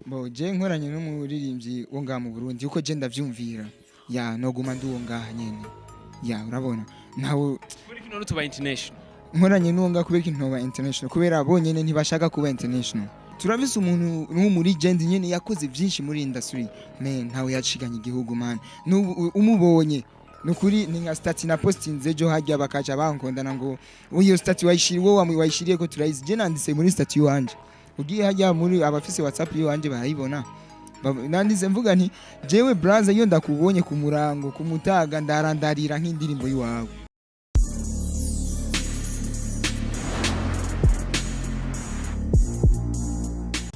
Bo je nkoranye n'umuririmbyi wo ngaha mu Burundi uko je ndavyumvira ya noguma ndi wo ngaha nyene ya urabona nawe Muri kino tuba international. nkoranye n'uwo ngaha kubera ikintu noba international kubera bonyene ntibashaka kuba international turafise umuntu muri legend nyene yakoze vyinshi muri industry man ntawe yaciganye igihugu man umubonye nukuri ni nka stati na postinze jo hajya bakaca bankondana ngo uyo stati wayishiriye ko turayizi je nandise muri stati wanje ugiye hajya muri abafise WhatsApp wanje barayibona nandise mvuga nti jewe brother iyo ndakubonye ku murango ku mutaga ndarandarira nk'indirimbo yiwawe.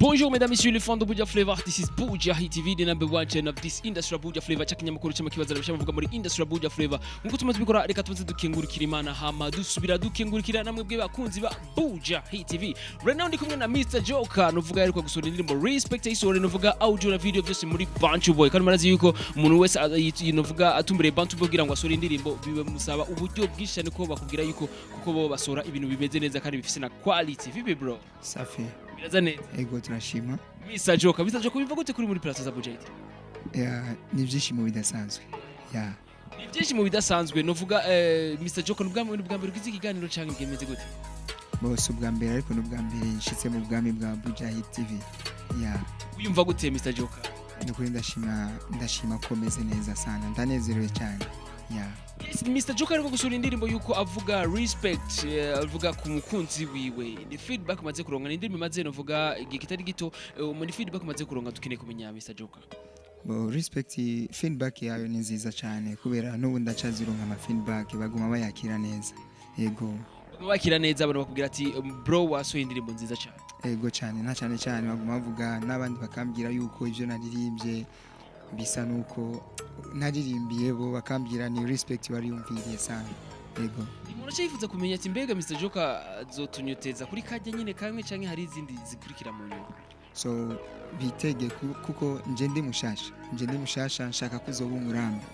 Bonjour mesdames et messieurs les fans de Buja Flavor, this is Bujahit TV, the number one channel of this industry Buja Flavor. Chakinyamakuru cy'amakibazo arabisha muvuga muri industry Buja Flavor. Nkuko tumaze bikora reka tumaze dukengurukira Imana hama dusubira dukengurukira namwe bwe bakunzi ba Bujahit TV. Right now ndi kumwe na Mr Joker nuvuga yariko gusura indirimbo Respect isore nuvuga audio na video byose muri Bantu Boy. Kandi marazi yuko umuntu wese nuvuga atumbere Bantu Boy kugira ngo asore indirimbo bibe musaba uburyo bwinshi cyane ko bakubwira yuko kuko bo basora ibintu bimeze neza kandi bifise na quality. Vipi bro? Safi. Birazaneza. Ego turashima. Mr Joker biva gute kuri muri place za Bujahit? Ni byishimo bidasanzwe. Ni byishimo bidasanzwe novuga Mr Joker n'ubwambere bw'izi kiganiro cyangwa bwemeze gute? Bose ubwambere ariko n'ubwambere nshitse mu bwami bwa Bujahit TV. Uyumva gute Mr Joker? Ndukuri ndashima ko meze neza sana ndanezerewe cyane. Yes, Mr Joker ariko gusura indirimbo yuko avuga respect avuga ku mukunzi wiwe. Ni feedback maze kuronga indirimbo maze novuga igikitari gito muri feedback maze kuronga dukeneye kumenya Mr Joker. Bo respect feedback yayo ni nziza cyane kubera n'ubu ndacazironka ama feedback baguma bayakira neza. Ego. Bakira neza abantu bakubwira ati bro wasohoye indirimbo nziza cyane. Ego cyane na cyane baguma bavuga n'abandi bakambwira yuko ivyo naririmbye bisa nuko naririmbiye bo bakambwira ni respect wari yumviriye sana. Ego. Umuntu cyifuza kumenya ati mbega Mr Joker azotunyoteza kuri kajya nyine kamwe canke hari izindi zikurikira mu nyuma. So bitege kuko nje ndi mushasha nshaka kuzoba umurambi.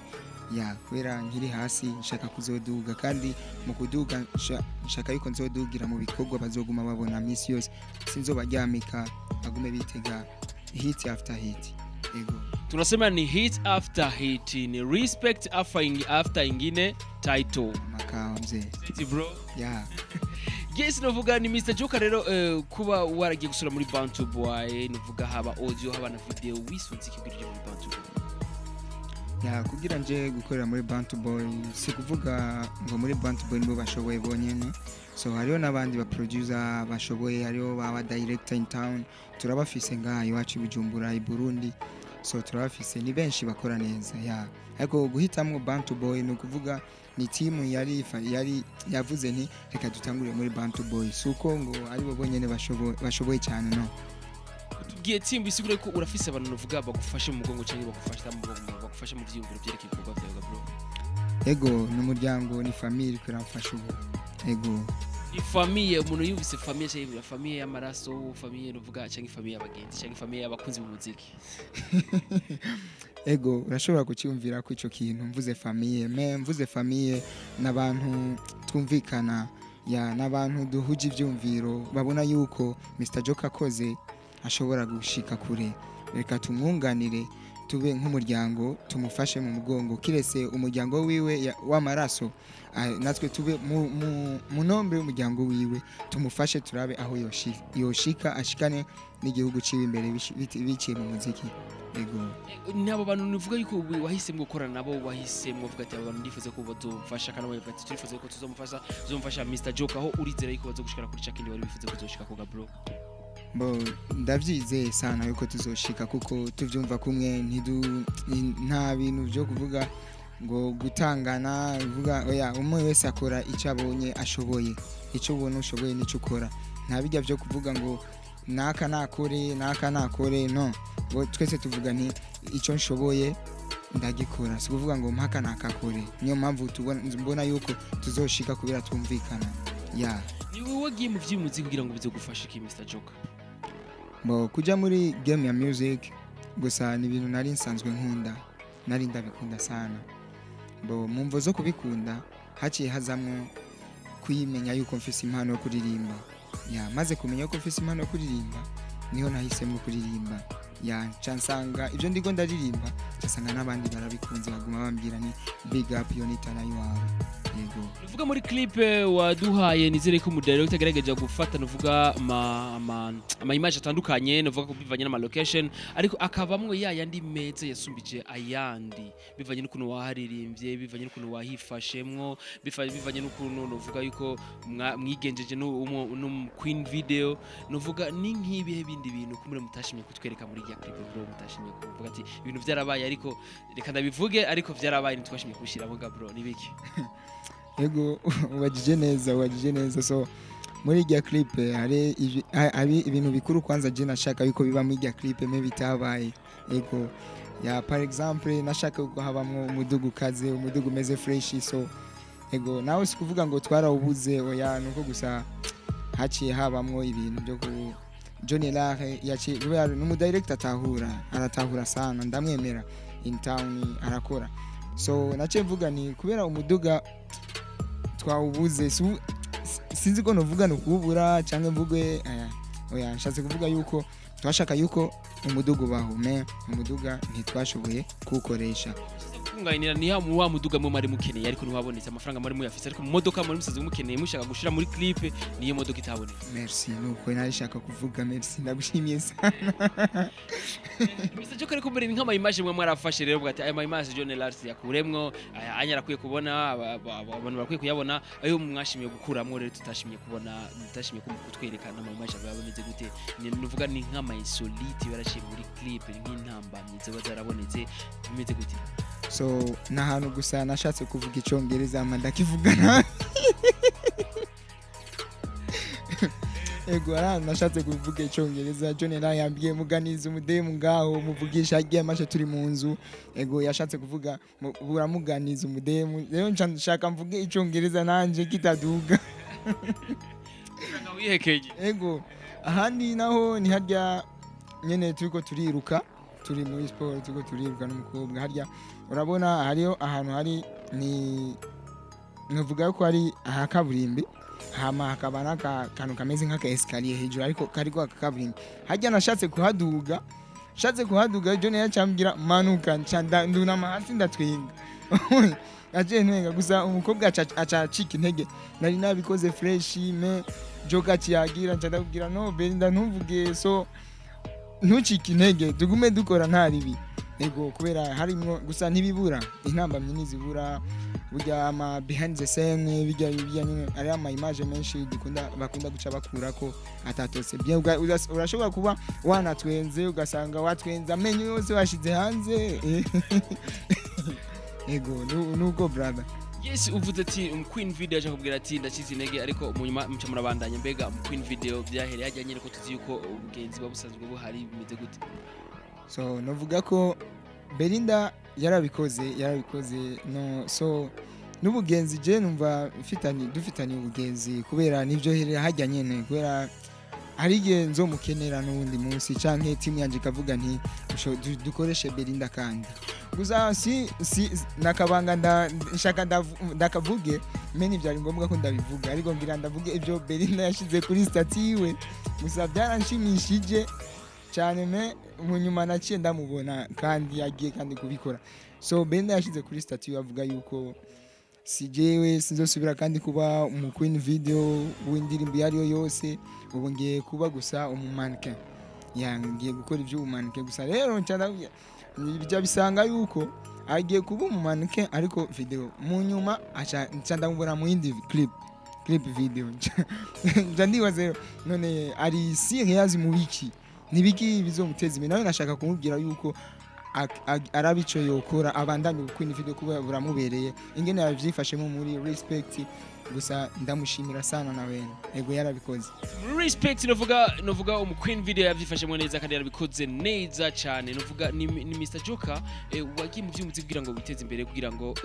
Kubera nkiri hasi nshaka kuzoduga kandi mu kuduga nshaka yuko nzodugira mu bikorwa bazoguma babona misi yose sinzobaryamika bagume bitega hit after hit. Ego. Tunasema ni hit after hit, ni respect after ingine title. Makao mzee. Siti bro. Yes, novuga ni Mr Joker rero kuba waragiye gusura muri Bantu Boy, novuga haba audio haba na video wisunze ikigirije muri Bantu Boy. Kugira nje gukorera muri Bantu Boy si kuvuga ngo muri Bantu Boy nibo bashoboye bonyene. So hariyo nabandi ba producer bashoboye, hariyo ba director in town turabafise ngaha iwacu Bujumbura i Burundi. So turabafise ni benshi bakora neza. Ariko guhitamwo Bantu Boy no kuvuga ni team yari yavuze nti reka dutangure muri Bantu Boy. Suko ngo ari bo bonyene bashoboye cyane no. Tugiye team bisigure ko urafise abantu novuga bagufashe mu mugongo cyangwa bagufashe mu vyiyumviro byerekeye ibikorwa byawe bro. Ego n'umuryango ni family kuramfasha ubu. Ego. Ni famille umuntu yumvise famille cyangwa famille y'amaraso, famille novuga cyangwa famille y'abagenzi cyangwa famille y'abakunzi mu muziki. Ego urashobora kucyumvira ko ico kintu mvuze famille n'abantu twumvikana n'abantu duhuje ivyumviro babona yuko Mr Joker akoze ashobora gushika kure. Reka tumwunganire tube nk'umuryango tumufashe mu mugongo kirese umuryango wiwe w'amaraso natwe tube mu nombre y'umuryango wiwe tumufashe turabe aho yoshika ashikane n'igihugu ciwe imbere biciye mu muziki. Ego. Nabo bantu nivuga yuko wahisemo gukorana nabo wahisemo uvuga ati abantu ndifuza ko bazofasha kana wavuga ati turifuza ko tuzomufasha Mr Joker aho urizera yuko bazogushikana kuri chakindi wari bifuza kuzoshika ko bro. Bo ndavyizeye sana yuko tuzoshika kuko tuvyumva kumwe nta bintu byo kuvuga ngo gutangana uvuga umwe wese akora icyo abonye ashoboye, icyo ubona ushoboye nico ukora. Nta bijya byo kuvuga ngo naka nakore no. Bo twese tuvuga nti icyo nshoboye ndagikora, si kuvuga ngo mpaka nakakore. Niyo mpamvu mbona yuko tuzoshika kubera twumvikana. Ni wowe wagiye mu vy'umuziki kugira ngo bizogufashe ki Mr Joker? Bo kuja muri game ya music gusa ni ibintu nari nsanzwe nkunda, nari ndabikunda sana. Bo mumvo zo kubikunda haciye hazamwe kwimenya yuko mfise impano yo kuririmba. Maze kumenya yuko mfise impano yo kuririmba niho nahisemo kuririmba. ya cansanga ivyo ndiko ndaririmba casanga n'abandi barabikunze baguma bambwira ni big up yo nitana yawe yego. Nuvuga muri clip waduhaye nizere ko umudirector agerageje gufata nuvuga ama image atandukanye nuvuga ko bivanye n'ama location ariko akabamwe yandi meza yasumbije ayandi bivanye n'ukuntu waharirimbye bivanye n'ukuntu wahifashemwo bivanye n'ukuntu nuvuga yuko mwigenjeje no Queen video nuvuga ni nk'ibihe bindi bintu kumure mutashimye kutwereka muri ya clip bro mutashimye kuvuga ati ibintu byarabaye ariko reka ndabivuge ariko byarabaye ntitwashimye kubishiramo ga bro nibiki. Yego wajije neza so muri ya clip hari ibintu bikuru kwanza je nashaka yuko biba muri ya clip me bitabaye yego ya par exemple nashaka yuko habamwo umudugu kaze umudugu meze fresh so yego nawe sikuvuga ngo twarawubuze oya nuko gusa haciye habamwo ibintu byo ku Johnny Lare yaciye n'umudirector aratahura sana ndamwemera in town arakora so nace mvuga ni kubera umuduga twawubuze sinzi ko novuga no kubura cyangwa mvuge oya nshatse kuvuga yuko twashaka yuko umuduga bahume umuduga ntitwashoboye kukoresha kungainira ni wa muduga mu mari mukeneye ariko ntiwabonetse amafaranga muri muyafise ariko mu modoka muri musaze mukeneye mushaka gushira muri clip niyo modoka itabonetse. Merci nuko narishaka kuvuga merci ndagushimiye sana. Mr. Joker ariko mbere nk'ama image mwe mwarafashe rero bwati aya image John Lars yakuremwo anyara kuye kubona abantu barakwiye kuyabona ayo mwashimiye gukuramwo rero tutashimiye kutwerekana ama image aba bameze gute nuvuga ni nk'ama insolite barashiye muri clip nk'intambamye zo bazarabonetse bimeze gute. So nahantu gusa nashatse kuvuga icongereza ndakivugana ego nashatse kuvuga icongereza John Lars yambwiye muganiza umudemu ngaho muvugisha agiye amashe turi mu nzu ego yashatse kuvuga buramuganiza umudemu rero nshaka mvuge icongereza nanje kitaduga ego ahandi naho ni harya nyene turiko turiruka turi muri sport turiko turiruka n'umukobwa harya urabona hariyo ahantu hari ni nvuga ko ari ahakaburimbi hama hakaba n'akantu kameze nk'aka escalier hejuru ariko kariko akakaburimbi harya nashatse kuhaduga John yacambira manuka ndunama hasi ndatwenga aje ntwenga gusa umukobwa acacika intege nari nabikoze fresh me joka ciyagira ndabwira no benda ntuvuge so ntucike intege tugume dukora ntaribi ego kubera harimwo gusa ntibibura intambamye nizibura burya ama behind the scene bijya nyine ari ama image menshi bakunda guca bakurako atatose bien urashobora kuba wanatwenze ugasanga watwenza amenyo yose washize hanze ego nuko brother. Yes uvuze ati Queen video aje kubwira ati ndakize intege ariko munyuma muca murabandanya mbega Queen video byahereye hajyanye ko tuzi yuko ubugenzi babusanzwe buhari bimeze gute. So novuga ko Belinda yarabikoze no so n'ubugenzi je numva dufitanye ubugenzi kubera nivyo herera hajya nyene kubera hari genzo mukenera n'undi munsi canke team yanje kavuga nti dukoreshe Belinda kandi gusa si nakabanga ndashaka ndakavuge meni byari ngombwa ko ndabivuga ariko ngira ndavuge ibyo Belinda yashize kuri statut yiwe gusa byaranshimishije cyane me munyuma naciye ndamubona kandi yagiye kandi kubikora so Belinda yashize kuri statut avuga yuko sijewe sinzosubira kandi kuba mu Queen video w'indirimbo yariyo yose ubu ngiye kuba gusa umumannequin yangiye gukora ibyo umumannequin gusa rero bijya bisanga yuko agiye kuba umumannequin ariko video mu nyuma acha ndamubona mu yindi clip video ndibaze none ari serious mu biki nibiki bizomuteza imbere nawe nashaka kumubwira yuko arabico yokora abandanye Queen video kuba buramubereye ingene yavyifashemo muri respect gusa ndamushimira sana nawe ego yarabikoze respect novuga Queen video yavyifashemo neza kandi yarabikoze neza cyane novuga ni Mr. Joker wagiye mu byumutse kugira ngo witeze imbere kugira ngo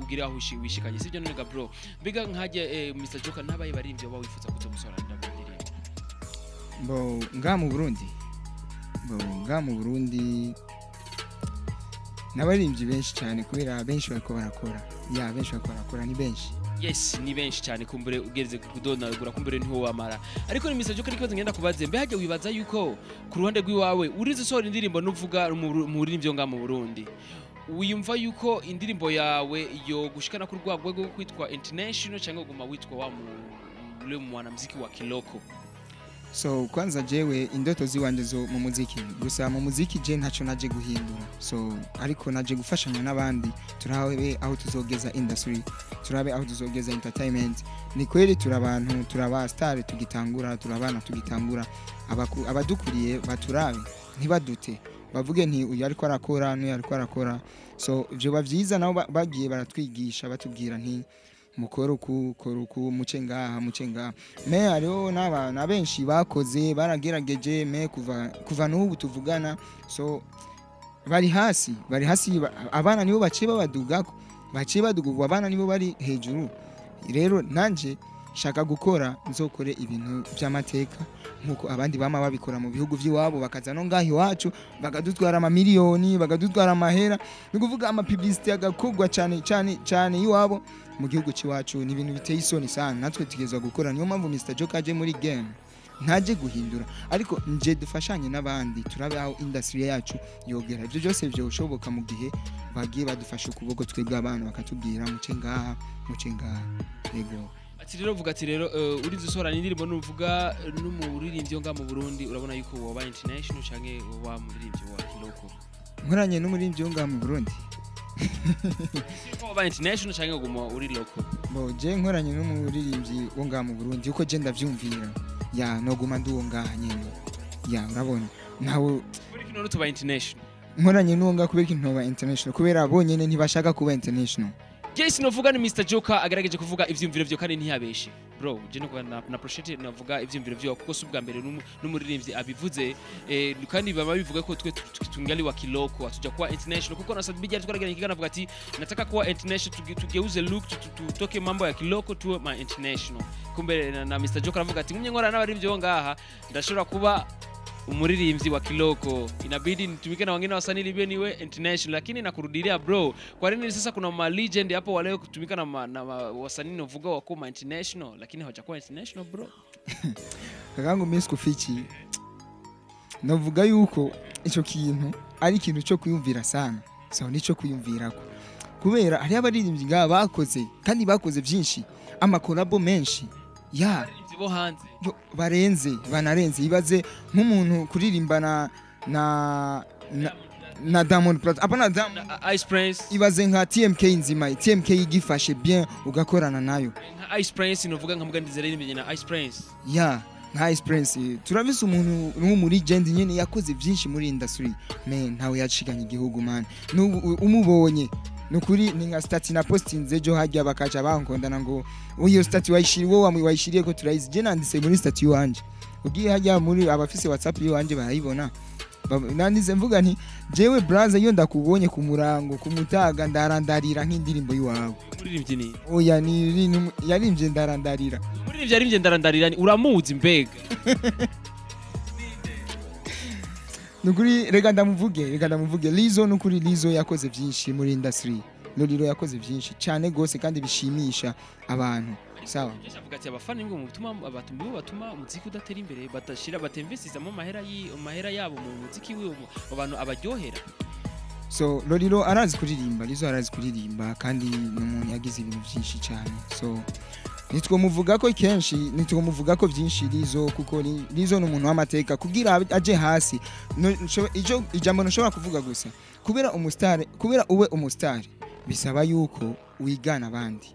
ugire aho wishikanye sibyo none ga bro mbega nkaje Mr. Joker nabaye barimvye baba wifuza kuzomusoranira ndirimbo bo ngaha mu Burundi n'abaririmbyi benshi cyane kubera benshi bariko barakora ni benshi yes ni benshi cyane kumbure ugereze kudonagura kumbure niho wamara ariko ni Mr Joker ikibazo ngenda kubaze mbe hajya wibaza yuko ku ruhande rw'iwawe urize sora indirimbo nuvuga mu rurimi nga mu Burundi wiyumva yuko indirimbo yawe yo gushikana ku rwego rwo kwitwa international cyangwa guma witwa wa mu mwanamuziki wa kiloko? So kwanza jewe indoto ziwanje zo mu muziki gusa mu muziki je ntaco naje guhindura so ariko naje gufashanya n'abandi turabe aho tuzogeza industry turabe aho tuzogeza entertainment ni kweli turabantu turaba star tugitangura turabana tugitangura abadukuriye baturabe ntibadute bavuge nti uyu ariko arakora n'uyu ariko arakora so ivyo bavyiza nabo bagiye baratwigisha batubwira nti mukoroku muce ngaha me hariho n'abana benshi bakoze baragerageje me kuva n'ubu tuvugana so bari hasi abana nibo baciye babadugako abana nibo bari hejuru rero nanje shaka gukora nzokore ibintu by'amateka nkuko abandi bama babikora mu bihugu by'iwabo bakaza no ngahi wacu bagadutwara ama miliyoni bagadutwara amahera ni kuvuga ama publicity agakogwa cyane iwabo mu gihugu cy'iwacu ni ibintu biteye isoni sana natwe tugezwa gukora niyo mpamvu Mr Joker aje muri game ntaje guhindura ariko nje dufashanye n'abandi turabe aho industry yacu yogera ibyo byose byo ushoboka mu gihe bagiye badufasha ukuboko twebwe abana bakatubwira muce ngaha yego ati rero vuga ati rero urize usora indirimbo nuvuga n'umuririmbyi nga mu Burundi urabona yuko waba international canke waba muririmbyi wa kiloko? Nkoranye n'umuririmbyi nga mu Burundi ko waba international canke guma uri local? Bo je nkoranye n'umuririmbyi nga mu Burundi uko je ndavyumvira ya no guma nduwo ngaha nyene ya urabona nawe kuri kino tuba international nkoranye n'uwo kubera intoba international kubera bonyene ntibashaka kuba international. Yes novuga ni Mr Joker agerageje kuvuga ivyumviro vyo kandi ntiyabeshe bro je no na prochete navuga ivyumviro vyo kuko subwa mbere n'umuririmbyi abivuze kandi baba bivuga ko twe tungali wa kiloko atuja kuwa international kuko nasabye bijya twaragira ikigana avuga ati nataka kuwa international tugeuze look tutoke mambo ya kiloko tuwe ma international kumbe na Mr Joker avuga ati mwenye ngora n'abaririmbyi ngaha ndashobora kuba umuririmbyi wa kiloko inabidi nitumike na wengine wasanii libyo niwe international lakini nakurudilia bro kwa nini sasa kuna ma legend hapo wale kutumika na wasanii novuga wa kuma international lakini hawajakuwa international bro? Kagangu mimi sikufichi novuga yuko ico kintu ari ikintu cyo kuyumvira sana so nico kuyumvirako kubera hari abaririmbyi nga bakoze kandi bakoze byinshi amakolabo menshi ya bo hanze banarenze ibaze nk'umuntu kuririmbana na Diamond Platnumz apana Ice Prince ibaze nka TMK nzima TMK igifashe bien ugakorana nayo Ice Prince novuga nka mugandizere n'ibinye na Ice Prince ya nka Ice Prince turavise umuntu muri legend nyene yakoze byinshi muri industry man ntawe yaciganye igihugu man umubonye nukuri ninga stati na posting zejo hajya bakaca bankondana ngo uyo stati wayishiriye ko turayizi je nandise muri stati wanje ugiye hajya muri abafise WhatsApp yo wanje barayibona nandize mvuga nti jewe brother iyo ndakubonye ku murango ku mutaga ndarandarira nk'indirimbo yiwawe muririmbyi ni oya ni yarimvye ndarandarira muririmbyi yarimvye ndarandarira uramuzi mbega nukuri rega ndamuvuge Lizo nukuri Lizo yakoze byinshi muri industry Lolilo yakoze byinshi cyane gose kandi bishimisha abantu sawa avuga ati abafana ngo batuma muziki udatera imbere batashira batemvesiza mu mahera yabo mu muziki wiwe abantu abaryohera so Lolilo arazi kuririmba Lizo arazi kuririmba kandi n'umuntu yagize ibintu byinshi cyane so nitwomuvuga ko kenshi nitwomuvuga ko byinshi Lizo kuko Lizo n'umuntu w'amateka kugira aje hasi ijo ijambo nshobora kuvuga gusa kubera uwe umustar bisaba yuko wigana abandi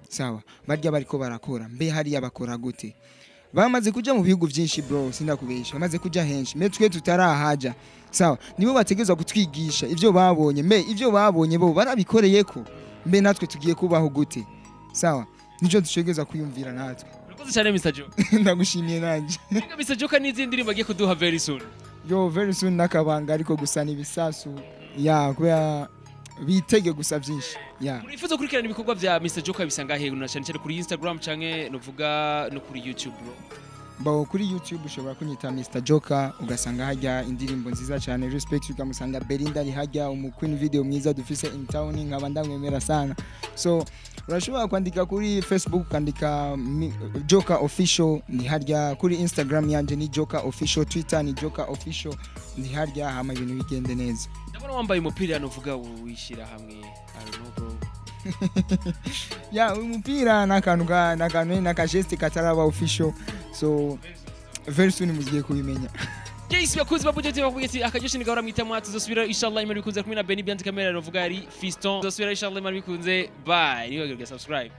sawa barya bariko barakora mbe hari abakora gute bamaze kuja mu bihugu byinshi bro sindakubesha bamaze kuja henshi mbe twe tutarahaja sawa nibo bategezwa kutwigisha ivyo babonye bo barabikoreyeko mbe natwe tugiye kubaho gute sawa nico dushegeza kuyumvira natwe urakoze cyane Mr Joker ndagushimiye nanje Mr Joker n'izindi ndirimbo agiye kuduha very soon nakabanga ariko gusa nibisasu ya kubera bitege gusa byinshi ya urifuza kurikirana ibikorwa bya Mr Joker bisanga hehe na cyane kuri Instagram canke novuga no kuri YouTube bro? Bawo kuri YouTube ushobora kunyita Mr Joker ugasanga hajya indirimbo nziza cyane respect ukamusanga Belinda ari hajya umuqueen video mwiza dufise in town nkaba ndamwemera sana. So urashobora kwandika kuri Facebook ukandika Joker official ni harya, kuri Instagram yanje ni Joker official, Twitter ni Joker official ni harya, hama ibintu bigende neza. Ndabona wambaye umupira uvuga wishira hamwe, I don't know bro. Ya umupira naka geste kataraba official, so very soon muzigiye kubimenya. Yes, bakuzi babujeti bakugeti akajoshi ni gahora mwita mwatu zosubira inshallah imari bikunze kumwe na Benny Byanzi kamera novuga ari Fiston zosubira inshallah imari bikunze bye niyo subscribe.